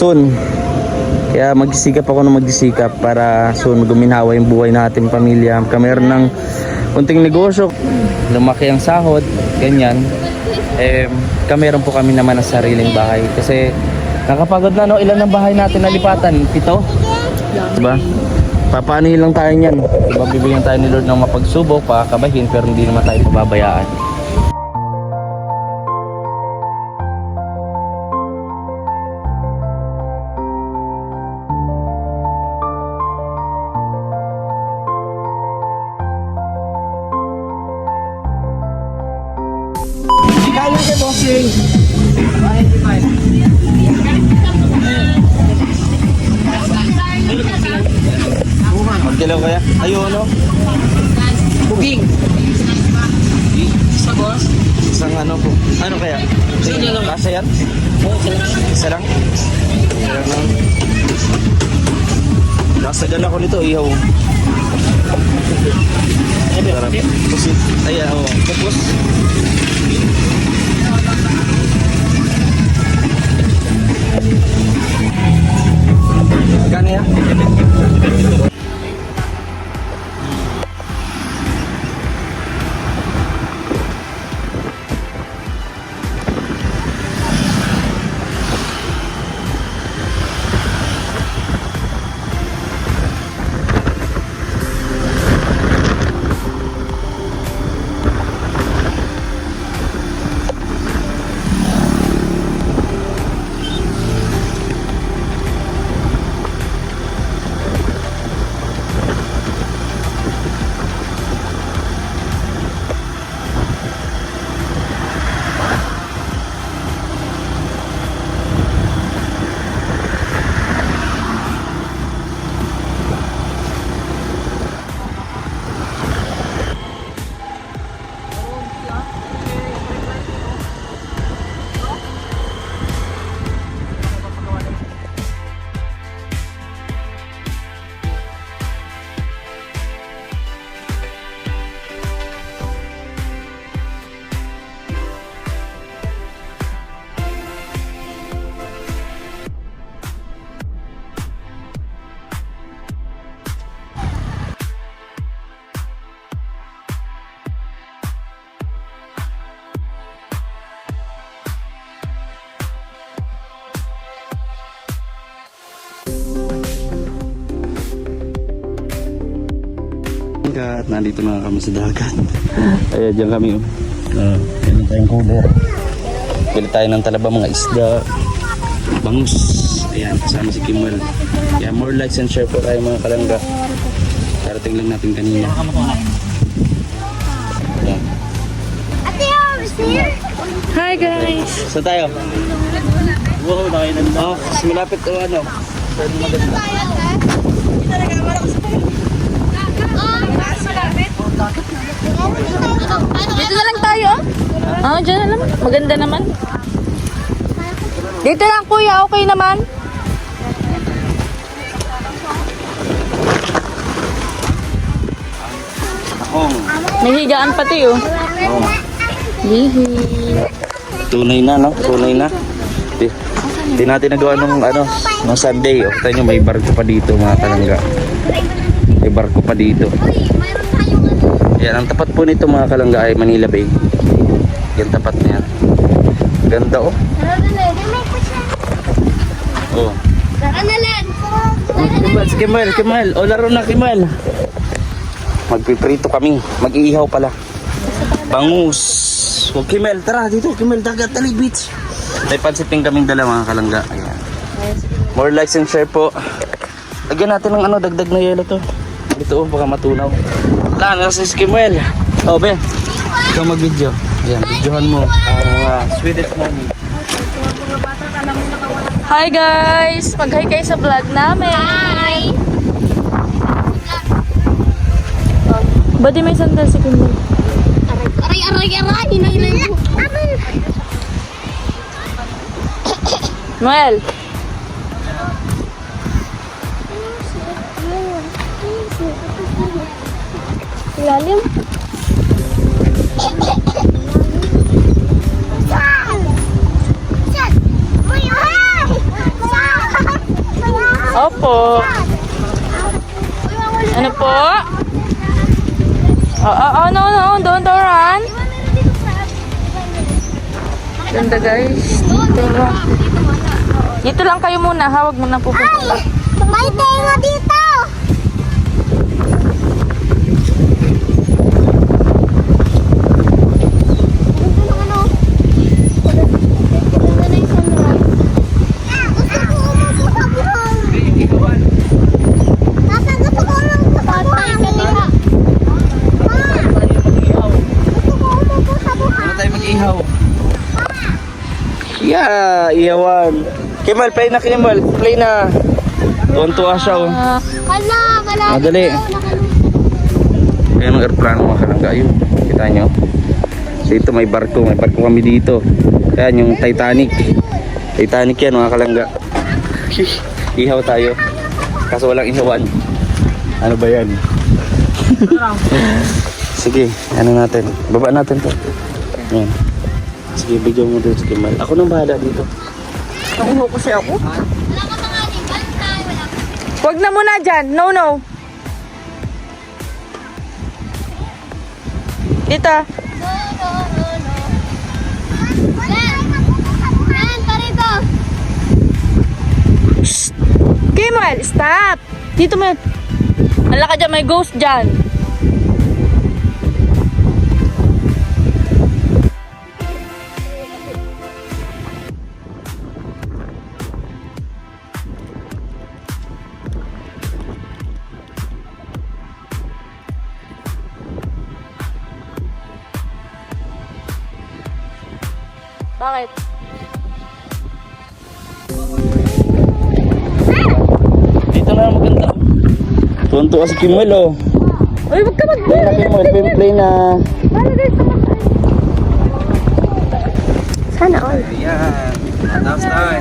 soon. Kaya magsisikap ako na magsisikap para soon guminhawa yung buhay natin pamilya. Kami meron ng kunting negosyo, lumaki ang sahod, ganyan. Kami meron po kami naman ng sariling bahay. Kasi nakapagod na, no? Ilan ang bahay natin nalipatan? 7? Diba? Papaanohin lang tayo niyan. Diba, bibigyan tayo ni Lord ng mapagsubok, pakakabahin, pero hindi naman tayo pababayaan. Kaya ka, bossing. Magkilaw kaya? Ayun, ano? Buging. Isa, boss? Isang ano po. Ano kaya? Kasa yan? Isa lang? Isa lang. Nasagan ako nito, ihaw. Pusit. Ayan, o. Tapos. Magkano yan? At nandito na kami sa dagat. Ayan, dyan kami. Pili tayong cooler. Pili tayo ng talaba, mga isda, bangus. Ayan, kasama si Kimal. Kaya more likes and share po tayo mga kalangga. Karating lang natin kanina. Ayan. Hi guys! Saan tayo? Wow, nakainan. Oh, kasi malapit o ano. Pwede maganda. Dito na lang tayo. Dyan na lang. Maganda naman. Dito lang kuya, okay naman. May higaan pati oh. Oh. Hihi. Tunay na, no? Tunay na. Hindi natin nagawa nung ano, nung Sunday. O, tayo may barko pa dito mga kalangga. May barko pa dito. Yan, ang tapat po nito mga kalangga ay Manila Bay. Yan, tapat na yan. Ganda oh. Oh. Kimal. O, laro na Kimal. Magpiprito kami. Mag-iihaw pala. Bangus. O, Kimal, tara dito. Kimal, dagat, tali, beach. May pansiting kaming dala mga kalangga. Ayan. More likes and share po. Lagyan natin ng ano, dagdag na yelo to. Ito oh, baka matunaw. Nasa si Kimal. Oh, Ben. Ikaw mag-video. Ayan, videohan mo. Swedish mommy. Hi guys! Mag-hi kayo sa vlog namin. Hi! Ba't di may sandal si Kimal? Aray! Hinay mo. Noel! Lalim. Saan? Uy! Saan? Opo. Ano po? No, don't run. Ganda guys. Dito lang kayo muna, hawag mo na pupunta. May tenga dito! Ano tayo mag-ihaw? Yeah, ihawan. Kimal, play na Kimal. Play na. Tuwan-tuwa siya oh. Hala, malapit Madali. daw, Ayan ang aeroplano mga kalangga yun. Kita nyo? So ito may barko kami dito. Ayan yung Titanic. Titanic yan mga kalangga. Ihaw tayo. Kaso walang ihawan. Ano ba yan? Sige, ano natin? Baba natin to. Ayan. Sige, bigyan mo dito si Kimal. Ako nang bahala dito. Nakuha ko siya ako. Huwag na muna dyan. No. Dito. Kimal, stop. Dito mo. Ala ka dyan, may ghost dyan. Bakit? Dito na maganda. Tuwan-tuwa si Kimal oh. Uy, wag ka Play na Kimal, play na. Sana all. Ayan. Tapos tayo.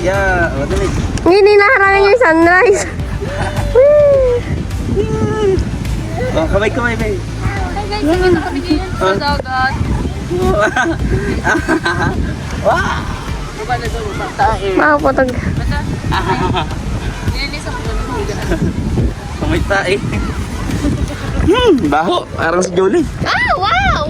Yeah, madali. Hindi naharangan yung sunrise. Oh, kamay, bay. Dagat. Makapotog. Kamay tae. Baho, parang si Jolie. Wow!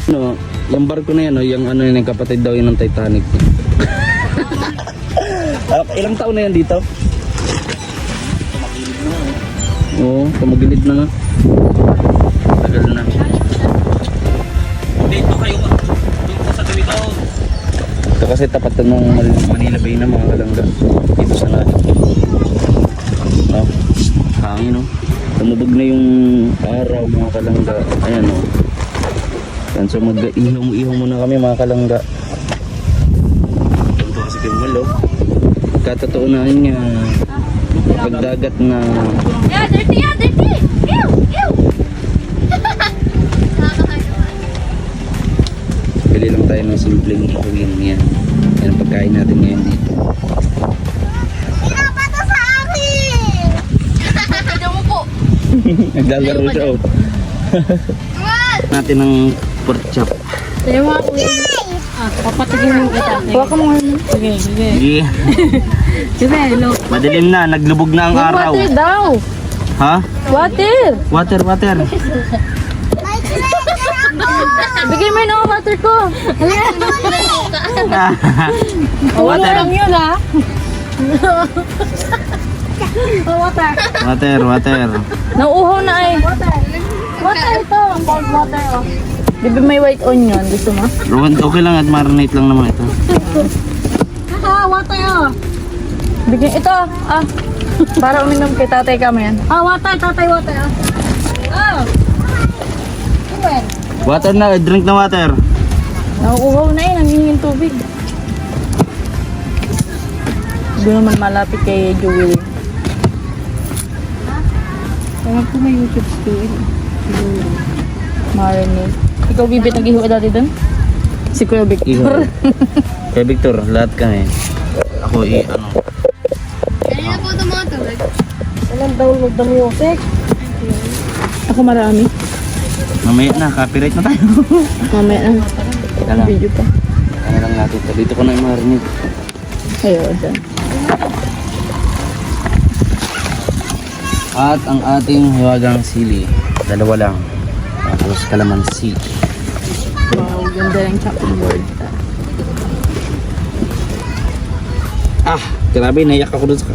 No, yung barko na yan, yung ano yun, yung kapatid daw yun ng Titanic. Ilang taon na yan dito? Oo, kumagilid na nga. Tagal na. Dito kayo ka. Dito sa dito. Ito kasi tapat ng Manila Bay na mga kalangga. Dito sa natin. Oh, hangin oh. Tumubog na yung araw mga kalangga. Ayan oh. Yan, so mag-ihaw muna kami mga kalangga. Ito kasi Kimal oh. Katotoonan niya pagdagat na Dirty! Ew! bili lang tayo ng simpleng ihuwin yan. Yan ang pagkain natin ngayon dito. Pinapato sa akin! Pwede mo po. Naglalaro siya oh. Natin ng pork chop. Papatigin mo kita. Huwag ka mo ngayon. Sige. Sige, look. Madilim na, naglubog na ang araw. Water daw. Ha? Water. Water. Bigay mo yung water ko. Water. yun ha. Water. Nauuhaw na eh. Water ito. Cold water oh. Bibi may white onion. Gusto mo? Rowan, okay lang at marinate lang naman ito. Watay oh. Bigyan ito. Para uminom kay tatay kami yan. Watay, tatay, watay oh. Oh. Kiwen. Water na, drink na water. Nauuhaw na yun. Nangingin tubig. Hindi naman malapit kay Joey. Parang po may YouTube story. Marinate. Ikaw, Bibi, nag-ihaw dati doon? Si Kuya Victor. Iho. Kay Victor, lahat kami. Ako ano. Kanina po ito mga tulad. Walang download ng music. Ako marami. Mamaya na, copyright na tayo. Mamaya na. Teka lang. Video pa. Ano lang natin ito. Dito ko na i-marinate. Ayun, dyan. At ang ating hiwagang sili. Dalawa lang. Tapos kalamansi. Wow, ganda ng chopping board. Grabe, naiyak ako dun sa...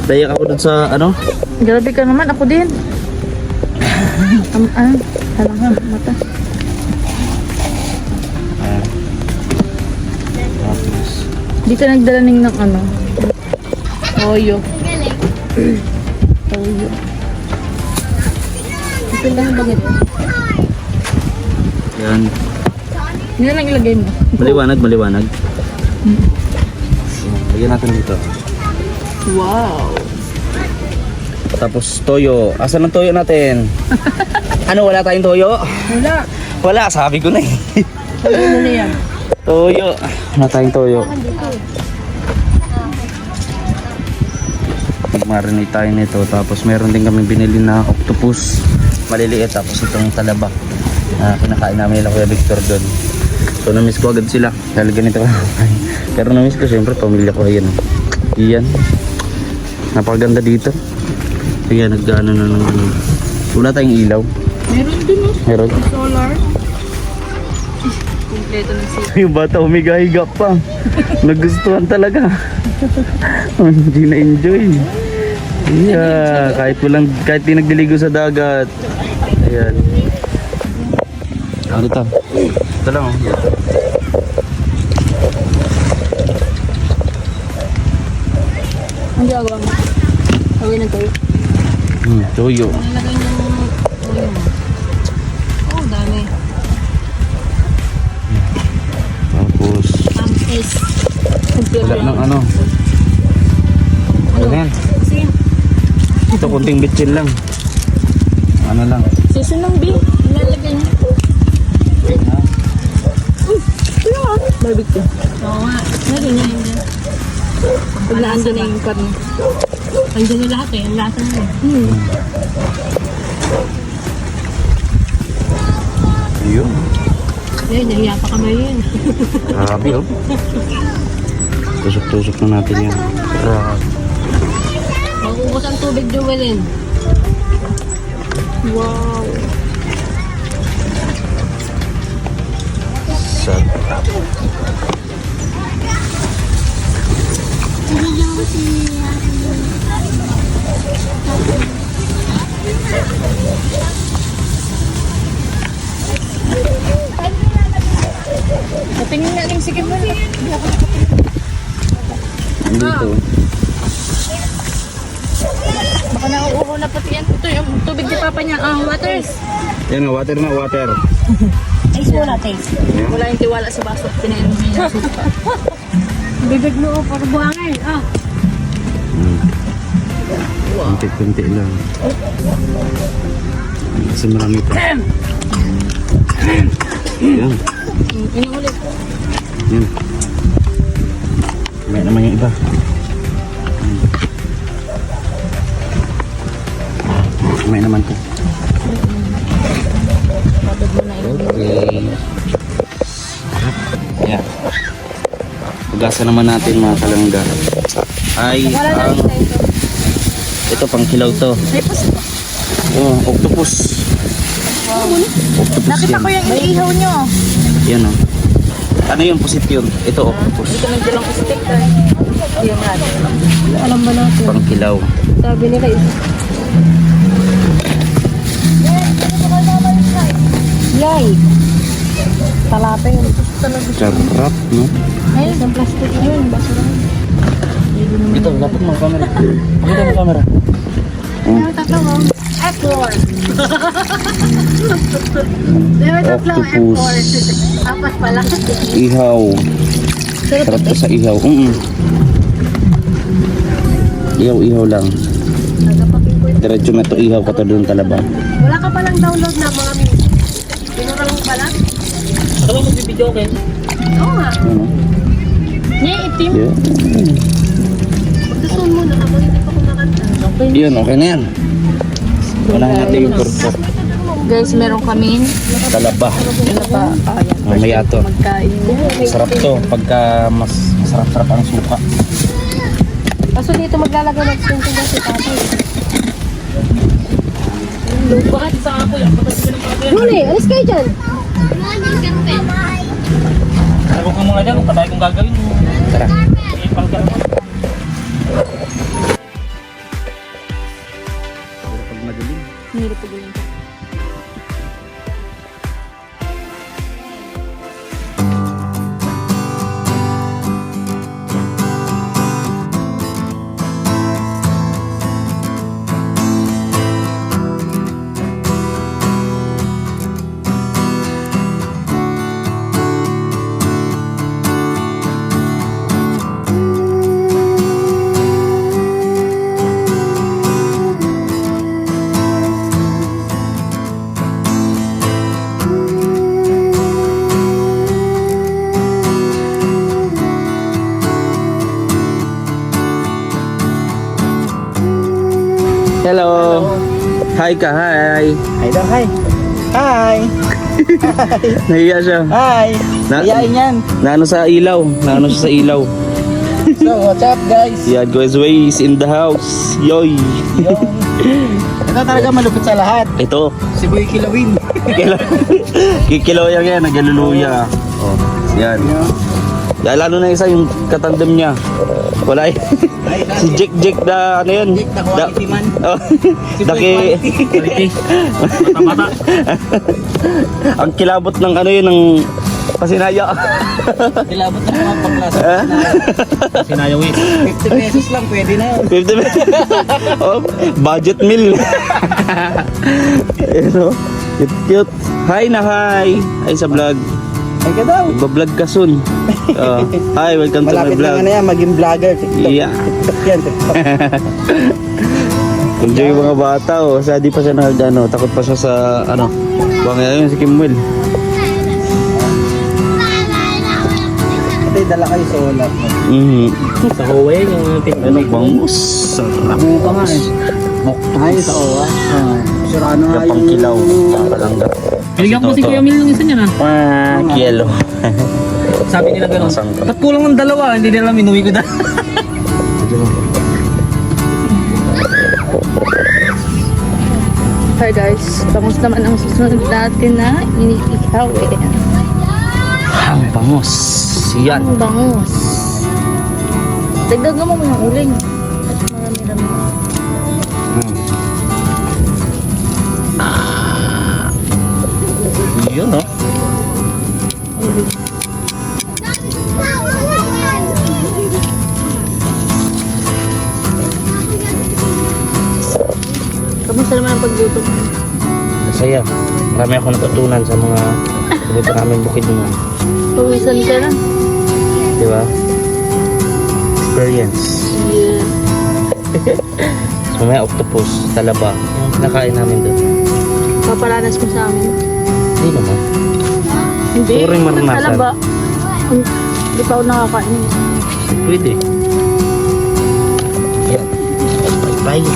Naiyak ako dun sa ano? Grabe ka naman, ako din. Halang mata. Tapos... Di ka nagdalaning ng ano? Toyo. Toyo. Ito lang ba ito? Yan. Yan lang ilagay mo. Maliwanag. Lagyan natin dito. Wow. Tapos toyo. Asan ang toyo natin? Ano, wala tayong toyo? Wala, sabi ko na eh. Ano na yan? Toyo. Wala tayong toyo. Mag-marinate tayo nito. Tapos meron din kami binili na octopus. Maliliit. Tapos itong talaba. Kinakain namin nila Kuya Victor doon. So na-miss ko agad sila. Dahil ganito. Pero na-miss ko siyempre pamilya ko. Ayan. Iyan. Napakaganda dito. Ayan, nag-ano na ng ano. Wala tayong ilaw. Meron din oh. Meron. Solar. Kompleto ng sila. Yung bata humiga-higa pa. Nagustuhan talaga. Hindi na-enjoy. Yeah, kahit di nagdiligo sa dagat. Ayan. Ano ito? Ito lang oh. Ang ginagawa mo? Gawin na tayo. Toyo. Nilagay niyo toyo. Oh, dami. Tapos, Ampis. wala ng ano. Ano yan? Sige. Ito kunting bitchin lang. Ano lang. Season ng B. Nilalagay niyo. Barbecue. Oo nga. Lagay niyo yun dyan. Pag naandun na yung karne. Andyan na lahat eh. Ang lasa na eh. Ayun. Eh, nahiya pa kami yun. Grabe oh. Tusok-tusok na natin yan. Grabe. Mag-ubos ang tubig, Joelyn. Wow. Sad. Patingin nga lang sige mo. Dito. Baka nauuhaw na pati yan. Ito yung tubig ni Papa niya. Waters. Yan na, water na, water. Taste mo na, taste. Wala yung tiwala sa baso. Pinainom mo yung suka. Bibig mo, para buhangin. Kunti-kunti lang. Kasi marami pa. Yan. Inuulit. Yan. May naman yung iba. May naman to. Patod mo na yun. Okay. Yan. Ugasan naman natin mga kalangga. Ay, ang... Ito, pang kilaw to. Oh, octopus. Octopus Nakita yan. ko yung iniihaw nyo. Yan o. Ano yung pusit yun? Ito, octopus. Ito nagdalang stick ka. Yan nga. Alam ba natin? Pang kilaw. Sabi nila isa. Yan. Talata yun. Sarap, no? Ay, isang plastic yun. Basura. Ito, lapit mo ang camera. Pakita mo camera. May tatlo mo. F4. May tatlo Octopus. F4. Apat pala. Ihaw. Sarap to sa ihaw. Ihaw lang. Diretso na to ihaw ka to doon talaba. Wala ka palang download na mga pinura lang pala? Ako magbibideo okay? Oo nga. Ano? Niya, itim. Yeah. Magdasuon mo na habang hindi pa kumakanta. Yun, okay na yan. Wala natin yung kurkor. Guys, meron kaming Talaba. Mamaya to. magkain. Sarap to pagka mas masarap-sarap ang suka. Kaso dito maglalagay ng stinking na si tatay. Bakit sa ako yan? Huli, alis kayo dyan. Sabi ko muna dyan, kung patay kong gagawin. Tara. Ipang ka naman. Pag madilim. Hirap po gawin ko. Hello. Hi ka, hi. Hi daw, hi. Hi. Nahiya siya. Hi. Na- Iyain yan. Naano sa ilaw. Naano siya sa ilaw. So, what's up guys? Yeah, guys, ways in the house. Yoy. Yung... Ito talaga malupit sa lahat. Ito. Si Boy Kilawin. Kikilaw yan, nagaluluya. Oh, yan. Ya, lalo na isa yung katandem niya. Wala si Jack na ano yun? Jack, the quality man. Oh, Si Boy daki. Quality. Mata-mata. Ang kilabot ng ano yun, ng pasinaya. Kilabot na mga pangklasa. Sinayaw eh. 50 pesos lang, pwede na yun. 50 pesos. Oh, budget meal. Ano? Cute. Hi na hi. Hi sa vlog. Ay ka daw. Bablog ka soon. Hi, welcome to my Malapit vlog. lang na yan, maging vlogger. TikTok. Yeah. TikTok yan, TikTok. Enjoy yung mga bata oh. Sa di pa siya ano, takot pa siya sa ano. Bangya yun si Kimwell. Ito yung dala kayo sa wala. Sa Huawei, yung Ano bangus. Sarap. Ano pa nga eh. Ay, sa OWA. Surano nga Kapang kilaw. Pakalangga. Binigyan ko si Kuya Mil ng isa niya na. Kielo. Sabi nila gano'n. Masangkot. Ba't kulang ng dalawa? Hindi nila minuwi ko na. Hi guys, bangus naman ang susunod natin na iniihaw eh. Ang bangus. Yan. Ang bangus. Dagdagan mo yung uling. Marami-rami. Yun oh. Kamusta naman ang pagluto mo? Masaya. Marami ako natutunan sa mga pupunta namin bukid naman. Pawisan ka na. Di ba? Experience. Yeah. So may octopus, talaba. Yung kinakain namin doon. Paparanas mo sa amin. Hindi naman. Hindi. Puro yung maranasan. Talaba. Hindi pa ako nakakain. Pwede. Yan. Bye-bye.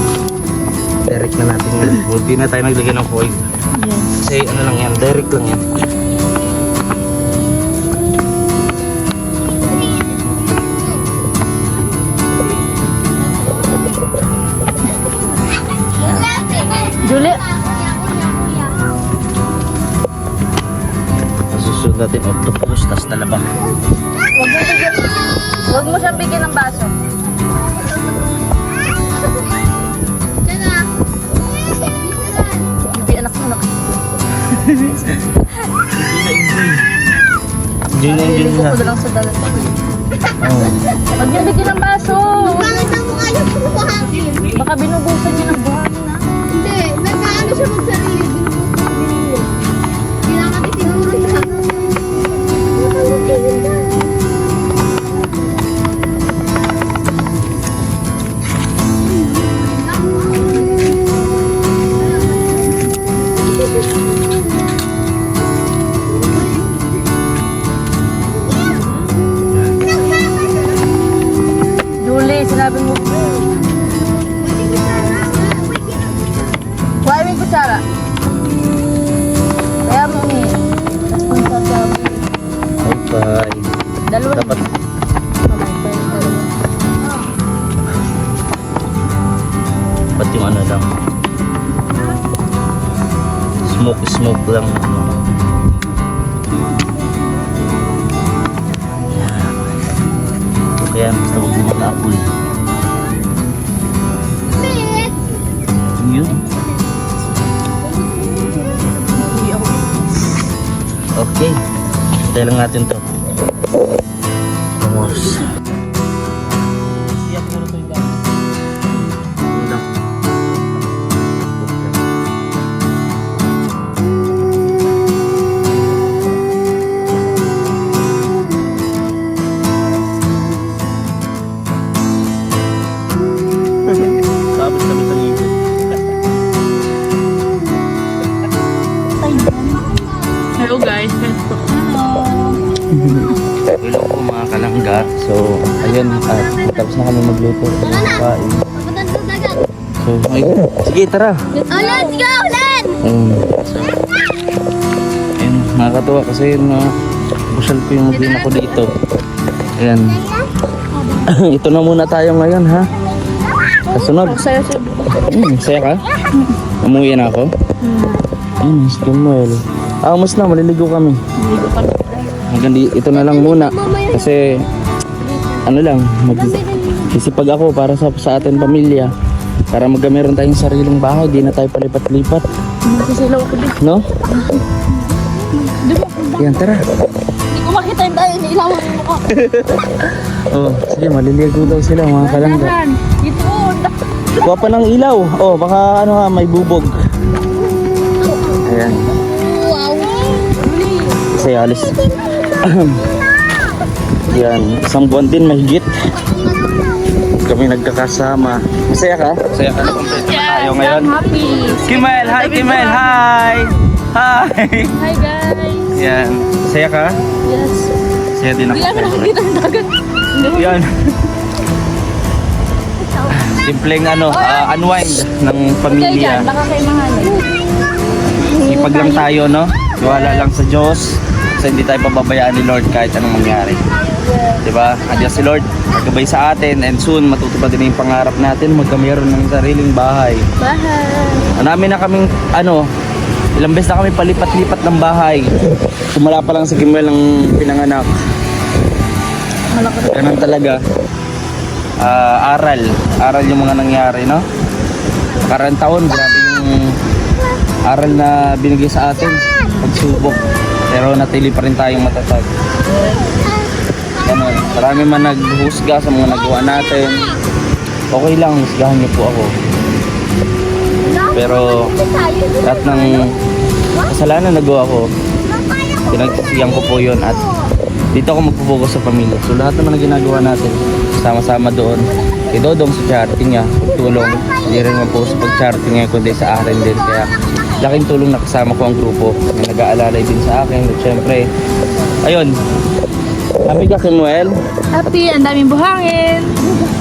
Direct na natin yan. Buti na tayo naglagay ng foil. Yes. Kasi ano lang yan, direct lang yan. Julie. Masusunod natin octopus, tas talaba. Huwag mo siyang bigyan ng baso. Hindi anak mo. Yun yung Naliligo na. ko na lang sa dagat. Oh. Pag nabigyan ng baso. Bakit ang mukha niya puro buhangin? Baka binubusan niya ng buhangin na. Hindi, nag-ano siya magsarili. Kailangan itinuro siya. Julie, sinabi mo. Kuha mo yung kutsara. Kaya mo ni. Bye-bye. Dalawa. Dapat ba't yung ano lang? Smoke lang. Yan. Kaya basta huwag mo mag-aapoy. Yun. Okay. Tayo lang natin to. Vamos. Sabit-sabit ang ibig. Hello guys. Hello po mga kalangga. So, ayun, tapos na kami magluto. Kain. Papunta sa dagat. So, ayun. Sige, tara. Oh, let's go, Len! Ayun, nakakatuwa kasi yun, busyal ko yung mag ko dito. Ayan. Ito na muna tayo ngayon, ha? Kasunod. Saya sa Saya ka? Umuwi na ako? Si Kimuel. Mas na, maliligo kami. Hanggang ito na lang muna. Kasi, ano lang, sisipag ako para sa ating pamilya. Para magkameron tayong sariling bahay, di na tayo palipat-lipat. Masisilaw ko din. No? Yan, tara. Hindi ko makita yung tayo. Inilawan mo ko. Oh, sige, maliligo daw sila mga kalangga. Dito. Kuha pa ng ilaw. Oh, baka ano ha, may bubog. Ayan. Wow! Kasi alis. Yan, isang buwan din mahigit. Kami nagkakasama. Masaya ka? Masaya ka? Tayo ngayon. Happy. Kimel, hi Kimel, hi! Hi! Hi guys. Yan, masaya ka? Yes. Masaya din ako. Hindi namin nakakita ng dagat. Yan. Simpleng ano, unwind ng Okay pamilya. dyan. Baka kayo mahalin. Sipag lang tayo, no? Tiwala lang sa Diyos. Kasi hindi tayo pababayaan ni Lord kahit anong mangyari. Diba? Andiyan si Lord, nagabay sa atin, and soon matutupad din yung pangarap natin, magkameron ng sariling bahay. Bye. Namin na kaming, ilang beses na kami palipat-lipat ng bahay. Tumala pa lang si Kimuel ang pinanganak. Ganun talaga. Aral yung mga nangyari, no? Karang taon, grabe yung aral na binigay sa atin, pagsubok. Pero natili pa rin tayong matatag. Ganun. Marami man naghusga sa mga nagawa natin. Okay lang, husgahan niyo po ako. Pero lahat ng kasalanan nagawa ko, pinagsisiyan ko po yun at dito ako magpo-focus sa pamilya. So lahat naman na ginagawa natin, sama-sama doon. Kay Dodong sa charity niya, tulong. Hindi rin naman po sa pag-charity niya, kundi sa akin din. Kaya laking tulong na kasama ko ang grupo na nag-aalalay din sa akin. At syempre, ayun. Happy ka, Kimuel? Happy, ang daming buhangin.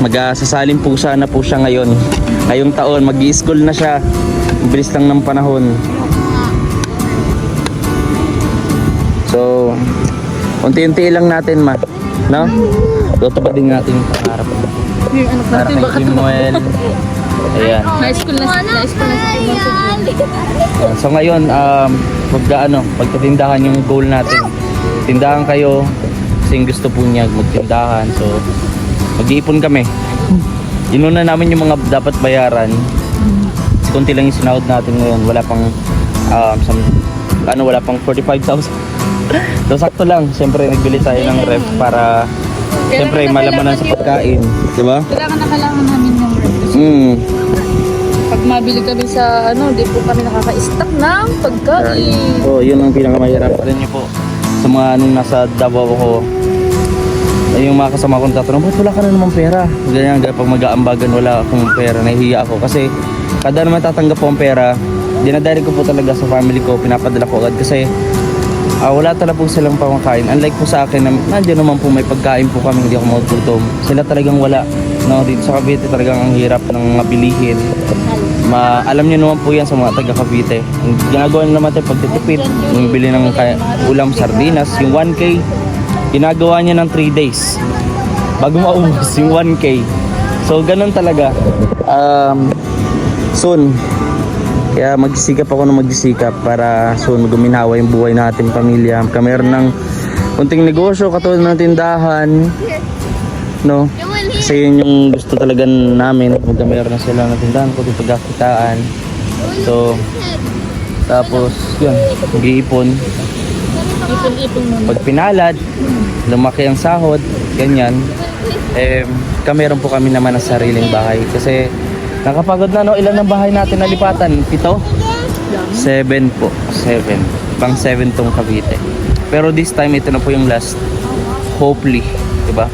Mag-sasalim po sana po siya ngayon. Ngayong taon, mag-i-school na siya. Ang bilis lang ng panahon. So, unti-unti lang natin, no? Tutupad din natin yung pangarap. Yung anak Para natin, kay baka Kimuel. Ayan. high school na So ngayon, pagkatindahan yung goal natin. Tindahan kayo kasi gusto po niya magtindahan. So, mag-iipon kami. Inuna namin yung mga dapat bayaran. Kunti lang yung sinahod natin ngayon. Wala pang wala pang 45,000. So sakto lang, siyempre nagbili tayo ng ref para siyempre malamanan sa pagkain, di ba? Kailangan namin ng ref. Pag mabili kami sa di po kami nakaka-stock ng pagkain. So yun ang pinakamahirap. Alam niyo po, sa mga nung nasa Davao ko, ay yung mga kasama kong tatanong, ba't wala ka na naman pera? Ganyan, pag mag-aambagan wala akong pera, nahihiya ako kasi kada naman tatanggap po ang pera, dinadirect ko po talaga sa family ko, pinapadala ko agad kasi wala talaga po silang pamakain. Unlike po sa akin, nandiyan naman po may pagkain po kami, hindi ako magugutom. Sila talagang wala. No, dito sa Cavite talagang ang hirap ng mabilihin. Alam niyo naman po yan sa mga taga Cavite. Ang ginagawa nila naman tayo pagtitipid, yung bili ng ulam sardinas, yung 1K, ginagawa niya ng 3 days bago maubos yung 1K. So ganun talaga. Soon, kaya magsisikap ako na magsisikap para soon guminawa yung buhay natin, pamilya. Meron ng kunting negosyo katulad ng tindahan, no? Kasi yun yung gusto talaga namin, meron na sila ng tindahan, kunting pagkakitaan. So tapos yun, mag-iipon. Ipon-ipon muna. Pag pinalad, lumaki ang sahod, ganyan, meron po kami naman ng sariling bahay. Kasi nakapagod na, no? Ilan ang bahay natin nalipatan? 7? 7 po. 7. Pang 7 tong Cavite. Pero this time, ito na po yung last. Hopefully, diba?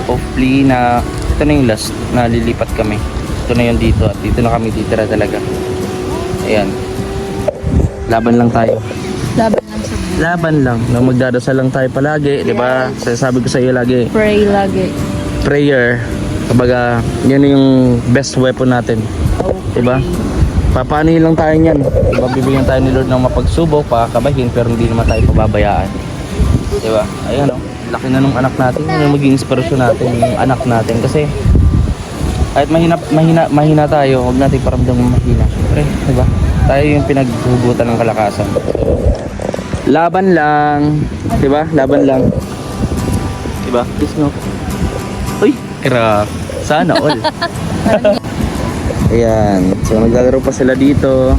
Hopefully na ito na yung last na lilipat kami. Ito na yung dito at dito na kami titira talaga. Ayan. Laban lang tayo. Laban lang. Na magdadasal lang tayo palagi, di ba? Sabi ko sa iyo lagi. Pray lagi. Prayer. Kumbaga, yan yung best weapon natin. Di ba? Papaanohin lang tayo niyan. Diba? Bibigyan tayo ni Lord ng mapagsubok, pakakabahin, pero hindi naman tayo pababayaan. Di ba? Ayan o. Laki na nung anak natin. Yan yung maging inspirasyon natin, yung anak natin. Kasi, kahit mahina tayo, huwag natin paramdam ng mahina. Siyempre, di ba? Tayo yung pinaghugutan ng kalakasan. Laban lang, 'di ba? Laban lang. 'Di ba? Please no. Uy, kira. Sana all. Ayan. So naglalaro pa sila dito.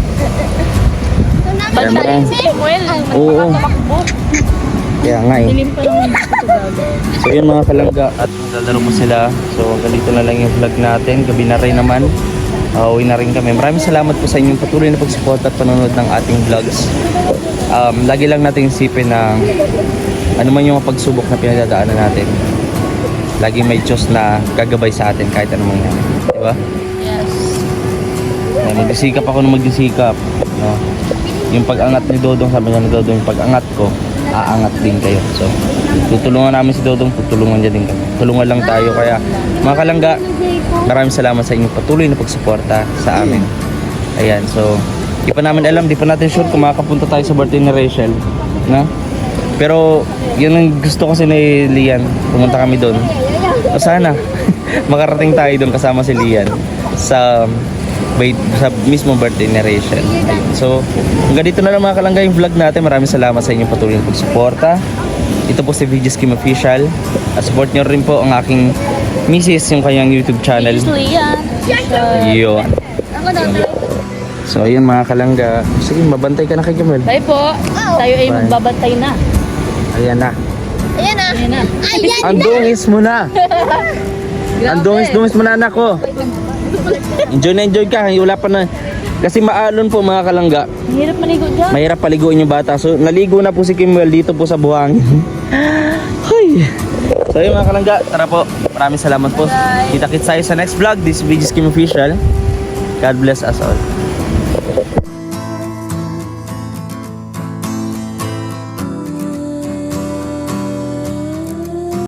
Bantayan si Samuel. Oo. Kaya nga eh. Dilim pa naman ito gago. So yun mga kalangga, at naglalaro pa sila. So ganito na lang yung vlog natin. Gabi na rin naman. Uwi na rin kami. Maraming salamat po sa inyong patuloy na pagsuporta at panonood ng ating vlogs. Lagi lang natin isipin na ano man yung pagsubok na pinagdadaanan natin, lagi may Diyos na gagabay sa atin kahit ano mangyari. Di ba? Yes. Magdisikap ako na magdisikap. No? Yung pag-angat ni Dodong, sabi nga ni Dodong, yung pag-angat ko, aangat din kayo. So, tutulungan namin si Dodong, tutulungan niya din kami. Tulungan lang tayo. Kaya, mga kalangga, maraming salamat sa inyong patuloy na pagsuporta sa amin. Ayan, so, di pa namin alam, di pa natin sure kung makakapunta tayo sa birthday ni Rachel. No? Pero, yun ang gusto kasi ni Lian, pumunta kami doon. So, sana, makarating tayo doon kasama si Lian sa mismo birthday ni Rachel. Ayun. So, hanggang dito na lang mga kalangga yung vlog natin. Maraming salamat sa inyong patuloy na pagsuporta. Ito po si VG's Kim Official. Support nyo rin po ang aking misis, yung kanyang YouTube channel. Yun. So, ayun mga kalangga. Sige, mabantay ka na kay Jamel. Bye po. Tayo ay Bye. magbabantay na. Ayan na. Ayan na. Ayan na. Ang dungis mo na. Ang dungis mo na, anak ko. Enjoy na enjoy ka. Wala pa na. Kasi maalon po mga kalangga. Mahirap maligo dyan. Mahirap paliguin yung bata. So, naligo na po si Kimwell dito po sa buhangin. Hoy. So, ayun mga kalangga. Tara po. Maraming salamat po. Kita-kits tayo sa next vlog. This is VG's Kim Official. God bless us all.